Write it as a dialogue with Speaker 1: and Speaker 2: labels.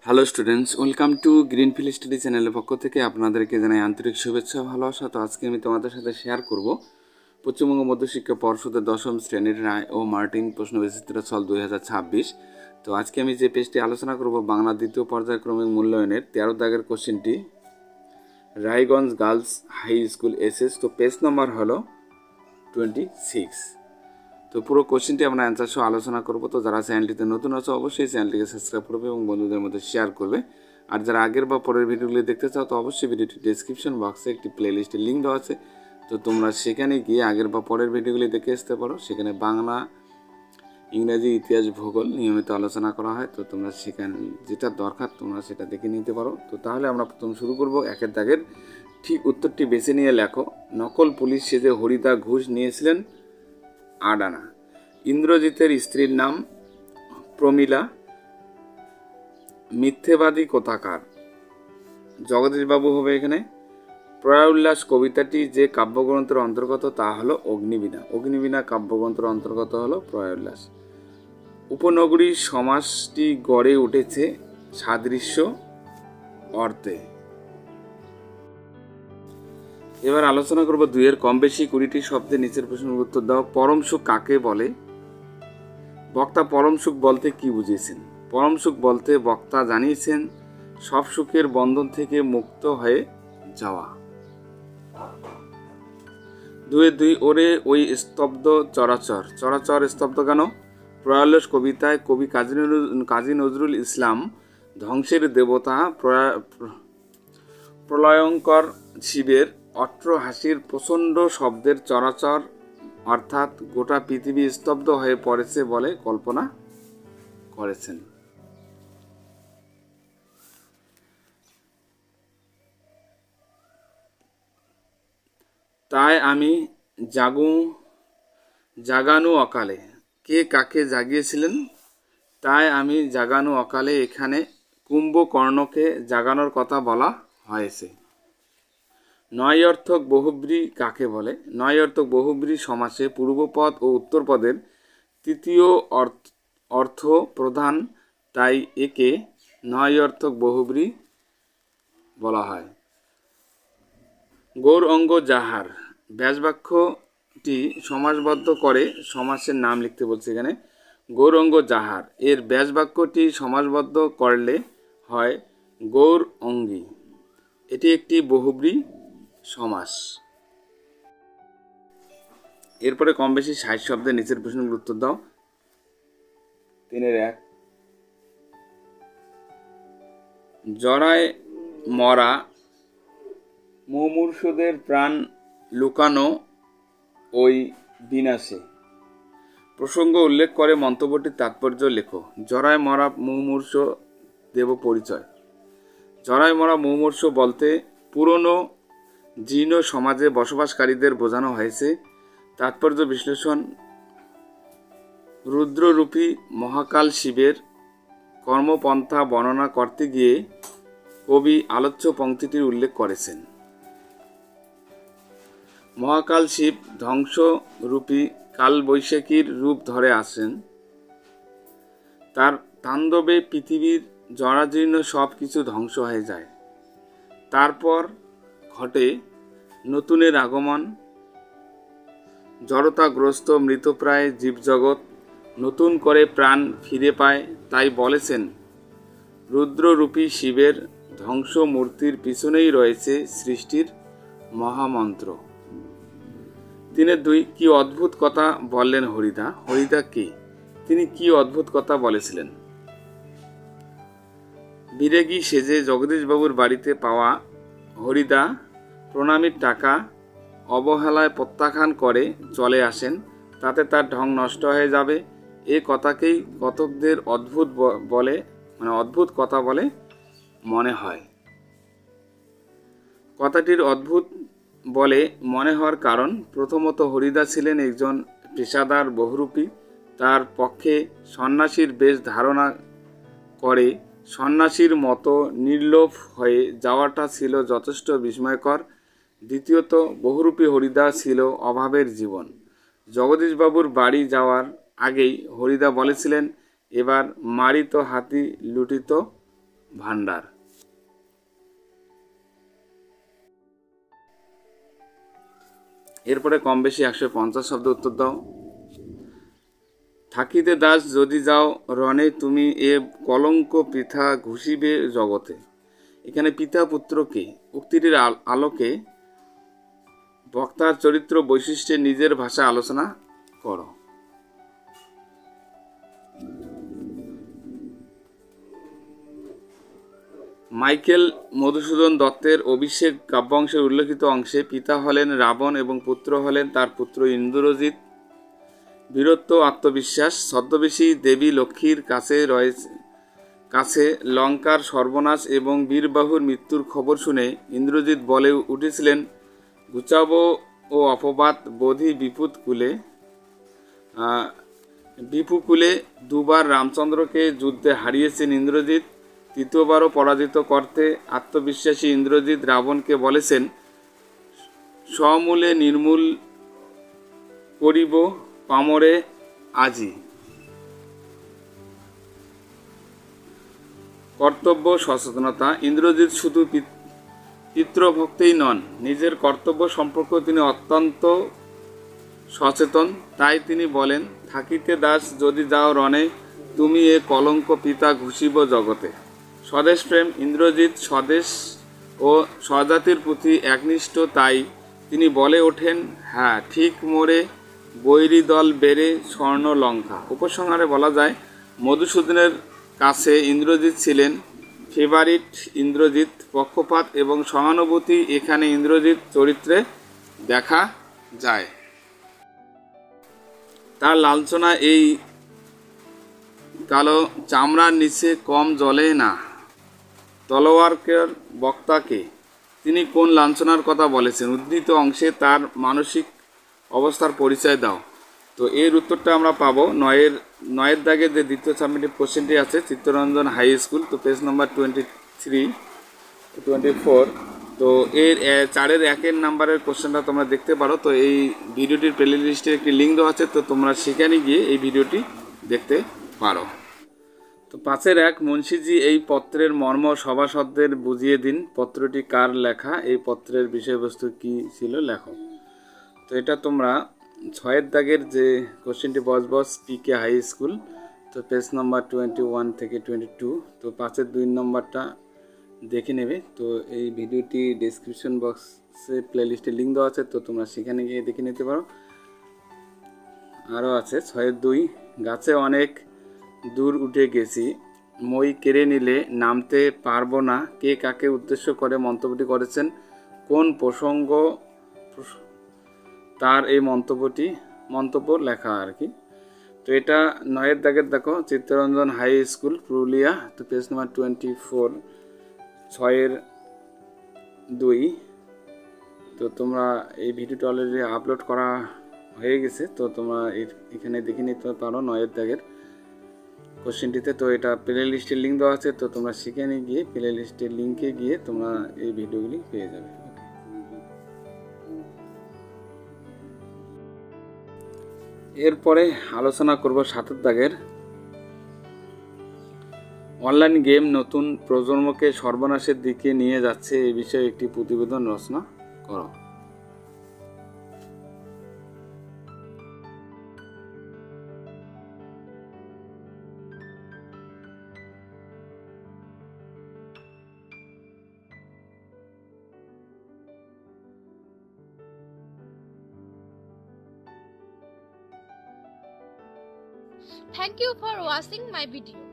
Speaker 1: Hello students, welcome to greenfield study চ্যানেলের পক্ষ থেকে আপনাদেরকে জানাই আন্তরিক শুভেচ্ছা ভালোবাসা। তো আজকে আমি তোমাদের সাথে শেয়ার করব পশ্চিমবঙ্গ মধ্যশিক্ষা পর্ষদের 10ম শ্রেণীর রায় ও মার্টিন প্রশ্নবিচিত্র ছল 2026। তো আজকে আমি যে পেজটি আলোচনা করব বাংলা দ্বিতীয় পর্যায়ক্রমিক মূল্যায়নের 13 দাগের কোশ্চেনটি, Raiganj girls high school SS. তো পেজ নম্বর হলো 26। তো পুরো কোশ্চেনটি আমরা অ্যান্সার সহ আলোচনা করব। তো যারা চ্যানেলটিতে নতুন আছে অবশ্যই চ্যানেলটিকে সাবস্ক্রাইব করবে এবং বন্ধুদের মধ্যে শেয়ার করবে। আর যারা আগের বা পরের ভিডিওগুলি দেখতে চাও তো অবশ্যই ভিডিওটি ডেসক্রিপশন বক্সে একটি প্লেলিস্টের লিঙ্ক দেওয়া আছে। তো তোমরা সেখানে গিয়ে আগের বা পরের ভিডিওগুলি দেখে আসতে পারো। সেখানে বাংলা, ইংরাজি, ইতিহাস, ভূগোল নিয়মিত আলোচনা করা হয়। তো তোমরা সেখানে যেটা দরকার তোমরা সেটা দেখে নিতে পারো। তো তাহলে আমরা প্রথম শুরু করব। একের দাগের ঠিক উত্তরটি বেছে নিয়ে লেখো। নকল পুলিশ সেজে হরিদা ঘুষ নিয়েছিলেন 8 আনা। ইন্দ্রজিতের স্ত্রীর নাম প্রমীলা। মিথ্যেবাদী কোথাকার? জগদীশবাবু হবে এখানে। প্রয়াউল্লাস কবিতাটি যে কাব্যগ্রন্থের অন্তর্গত তা হলো অগ্নিবীণা। অগ্নিবীণা কাব্যগ্রন্থের অন্তর্গত হলো প্রয়াউল্লাস। উপনগরী সমাসটি গড়ে উঠেছে সাদৃশ্য অর্থে। এবার আলোচনা করব 2-এর কম বেশি 20টি শব্দে নিচের প্রশ্নের উত্তর দাও। পরম সুখ কাকে বলে? বক্তা পরম সুখ বলতে কি বুঝিয়েছেন? পরম সুখ বলতে বক্তা জানিয়েছেন সব সুখের বন্ধন থেকে মুক্ত হয়ে যাওয়া। 2-2 ওরে ওই স্তব্ধ চরাচর। চরাচর স্তব্ধ কেন? প্রয়াল্লাস কবিতায় কবি কাজী নজরুল ইসলাম ধ্বংসের দেবতা প্রলয়ঙ্কর শিবের অট্টহাসির প্রচণ্ড শব্দের চরাচর অর্থাৎ গোটা পৃথিবী স্তব্ধ হয়ে পড়েছে বলে কল্পনা করেছেন। তাই আমি জাগানু অকালে। কে কাকে জাগিয়েছিলেন? তাই আমি জাগানু অকালে এখানে কুম্ভকর্ণকে জাগানোর কথা বলা হয়েছে। নয়ার্থক বহুব্রী কাকে বলে? নয়ার্থক বহুব্রী সমাসে পূর্বপদ ও উত্তরপদের তৃতীয় অর্থ প্রধান, তাই একে নয়ার্থক বহুব্রী বলা হয়। গৌর অঙ্গ যাহার ব্যাসবাক্যটি সমাসবদ্ধ করে সমাসের নাম লিখতে বলছে এখানে। গৌর অঙ্গ যাহার এর ব্যাসবাক্যটি সমাসবদ্ধ করলে হয় গৌর অঙ্গী। এটি একটি বহুব্রী সমাস। এরপরে কম বেশি 60 শব্দের নিচের প্রশ্নের উত্তর দাও। 3-1 জরায় মরা মুমূর্ষুদের প্রাণ লুকানো ওই বিনাশে। প্রসঙ্গ উল্লেখ করে মন্তব্যটির তাৎপর্য লেখো। জরায় মরা মুমূর্ষ দেব পরিচয়। জরায় মরা মুমূর্ষ বলতে পুরনো জীর্ণ সমাজে বসবাসকারীদের বোঝানো হয়েছে। তাৎপর্য বিশ্লেষণ। রুদ্ররূপী মহাকাল শিবের কর্মপন্থা বর্ণনা করতে গিয়ে কবি আলোচ্য পংক্তিটির উল্লেখ করেছেন। মহাকাল শিব ধ্বংসরূপী কালবৈশাখীর রূপ ধরে আসেন। তার তাণ্ডবে পৃথিবীর জরাজীর্ণ সব কিছু ধ্বংস হয়ে যায়। তারপর ঘটে নতুনের আগমন। জড়তাগ্রস্ত মৃতপ্রায় জীবজগৎ নতুন করে প্রাণ ফিরে পায়। তাই বলেছেন রুদ্ররূপী শিবের ধ্বংস মূর্তির পিছনেই রয়েছে সৃষ্টির মহামন্ত্র। 3-2 কি অদ্ভুত কথা বললেন হরিদা? হরিদা কে? তিনি কি অদ্ভুত কথা বলেছিলেন? বিরেগী সেজে জগদীশবাবুর বাড়িতে পাওয়া হরিদা প্রণামীর টাকা অবহেলায় প্রত্যাখ্যান করে চলে আসেন। তাতে তার ঢং নষ্ট হয়ে যাবে এ কথাকেই কতকদের অদ্ভুত কথা বলে মনে হয়। কথাটির অদ্ভুত বলে মনে হওয়ার কারণ, প্রথমত হরিদা ছিলেন একজন পেশাদার বহুরূপী। তার পক্ষে সন্ন্যাসীর বেশ ধারণা করে সন্ন্যাসীর মতো নির্লোভ হয়ে যাওয়াটা ছিল যথেষ্ট বিস্ময়কর। দ্বিতীয়ত বহুরূপী হরিদা ছিল অভাবের জীবন। জগদীশবাবুর বাড়ি যাওয়ার আগেই হরিদা বলেছিলেন, এবার মারিত হাতি লুটিত ভান্ডার। এরপরে কম বেশি 150 শব্দ উত্তর দাও। থাকিতে দাস যদি যাও রণে তুমি এ কলঙ্ক পৃথা ঘুষিবে জগতে। এখানে পিতা পুত্র কে? উক্তিটির আলোকে বক্তার চরিত্র বৈশিষ্ট্যে নিজের ভাষা আলোচনা করো। মাইকেল মধুসূদন দত্তের অভিষেক কাব্যাংশের উল্লেখিত অংশে পিতা হলেন রাবণ এবং পুত্র হলেন তার পুত্র ইন্দ্রজিৎ। বীরত্ব, আত্মবিশ্বাস, ছদ্মবেশী দেবী লক্ষ্মীর কাছে লঙ্কার সর্বনাশ এবং বীরবাহুর মৃত্যুর খবর শুনে ইন্দ্রজিৎ বলে উঠেছিলেন, ঘুচাবো ও অপবাদ বোধি বিপুকুলে। দুবার রামচন্দ্রকে যুদ্ধে হারিয়েছেন ইন্দ্রজিৎ। তৃতীয়বারও পরাজিত করতে আত্মবিশ্বাসী ইন্দ্রজিৎ রাবণকে বলেছেন, সমূলে নির্মূল করিব পামরে আজি। কর্তব্য সচেতনতা। ইন্দ্রজিৎ শুধু পিতৃভক্তই নন, নিজের কর্তব্য সম্পর্কেও তিনি অত্যন্ত সচেতন। তাই তিনি বলেন, থাকিতে দাস যদি যাও রণে তুমি এ কলঙ্ক পিতা ঘুষিব জগতে। স্বদেশ প্রেম। ইন্দ্রজিৎ স্বদেশ ও স্বজাতির প্রতি একনিষ্ঠ, তাই তিনি বলে ওঠেন, হ্যাঁ ঠিক মোরে বৈরী দল বেড়ে স্বর্ণ লঙ্কা। উপসংহারে বলা যায়, মধুসূদনের কাছে ইন্দ্রজিৎ ছিলেন ফেভারিট। ইন্দ্রজিৎ পক্ষপাত এবং সহানুভূতি এখানে ইন্দ্রজিৎ চরিত্রে দেখা যায়। তার লাঞ্ছনা এই কালো চামড়ার নিচে কম জ্বলে না। তলোয়ারকার বক্তাকে তিনি কোন লাঞ্ছনার কথা বলেছেন? উদ্ধৃত অংশে তার মানসিক অবস্থার পরিচয় দাও। তো এর উত্তরটা আমরা পাবো নয়ের দাগে যে দ্বিতীয় সাবমিটিভ কোশ্চেনটি আছে, চিত্তরঞ্জন হাই স্কুল, তো পেজ নম্বর 23-24। তো এর 4-1 নাম্বারের কোশ্চেনটা তোমরা দেখতে পারো। তো এই ভিডিওটির প্লে লিস্টে একটি লিঙ্ক দেওয়া আছে, তো তোমরা সেখানে গিয়ে এই ভিডিওটি দেখতে পারো। তো 5-1 মুন্সিজি এই পত্রের মর্ম সভাসদদের বুঝিয়ে দিন। পত্রটি কার লেখা? এই পত্রের বিষয়বস্তু কি ছিল? লেখো। তো এটা তোমরা 6 দাগের যে কোশ্চেনটি বস পিকে হাই স্কুল, তো পেজ নম্বর 21-22। তো 5-2 নম্বরটা দেখে নেবে। তো এই ভিডিওটি ডেসক্রিপশন বক্সে প্লেলিস্টে লিঙ্ক দেওয়া আছে, তো তোমরা সেখানে গিয়ে দেখে নিতে পারো। আরও আছে 6-2, গাছে অনেক দূর উঠে গেছি, মই কেড়ে নিলে নামতে পারবো না। কে কাকে উদ্দেশ্য করে মন্তব্যটি করেছেন? কোন প্রসঙ্গ তার এই মন্তব্য লেখা আর কি। তো এটা 9 দাগের দেখো, চিত্তরঞ্জন হাই স্কুল পুরুলিয়া, তো পেজ নাম্বার 24, 6-2। তো তোমরা এই ভিডিওটা অলরেডি আপলোড করা হয়ে গেছে, তো তোমরা এখানে দেখে নিতে পারো 9 দাগের কোশ্চেনটিতে। তো এটা প্লে লিস্টের লিঙ্ক দেওয়া আছে, তো তোমরা সেখানে গিয়ে প্লে লিস্টের লিঙ্কে গিয়ে তোমরা এই ভিডিওগুলি পেয়ে যাবে। এরপরে আলোচনা করব 7 দাগের, অনলাইন গেম নতুন প্রজন্মকে সর্বনাশের দিকে নিয়ে যাচ্ছে, এই বিষয়ে একটি প্রতিবেদন রচনা করো।
Speaker 2: Thank you for watching my video.